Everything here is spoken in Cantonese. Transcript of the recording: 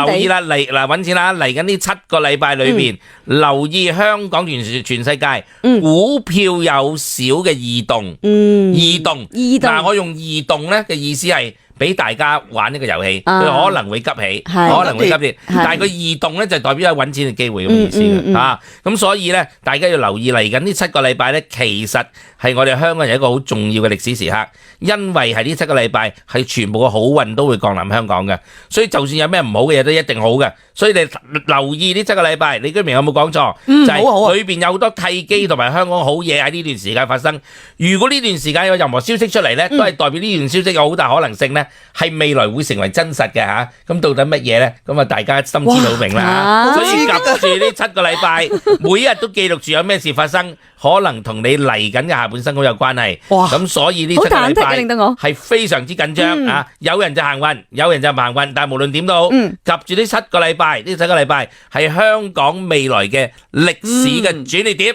留意啦，搵錢啦，嚟緊呢7個禮拜裏邊，留意香港全世界股票有少嘅異動，異動。嗱，我用異動咧嘅意思係俾大家玩呢個遊戲，佢可能會急起，可能會急跌，但係佢異動咧就代表有搵錢嘅機會咁意思嘅。咁所以咧，大家要留意嚟緊呢7個禮拜咧，其實係我哋香港人一個好重要嘅歷史時刻，因為係呢7個禮拜係全部嘅好運都會降臨香港嘅，所以就算有咩唔好嘅嘢都一定好嘅，所以你留意呢7個禮拜，李居明有冇講錯？就係裏邊有好多契機同埋香港好嘢喺呢段時間發生。如果呢段時間有任何消息出嚟咧，都係代表呢段消息有好大可能性咧，係未來會成為真實嘅嚇。咁到底乜嘢咧？咁啊，大家心知肚明啦。所以夾住呢7個禮拜，每一日都記錄住有咩事發生，可能同你嚟緊嘅下半生好有關係。咁所以呢7個禮拜係非常之緊張啊！有人就行運，有人就唔行運，但係無論點都好，夾住呢7個禮拜，呢7個禮拜係香港未來嘅歷史嘅轉捩點。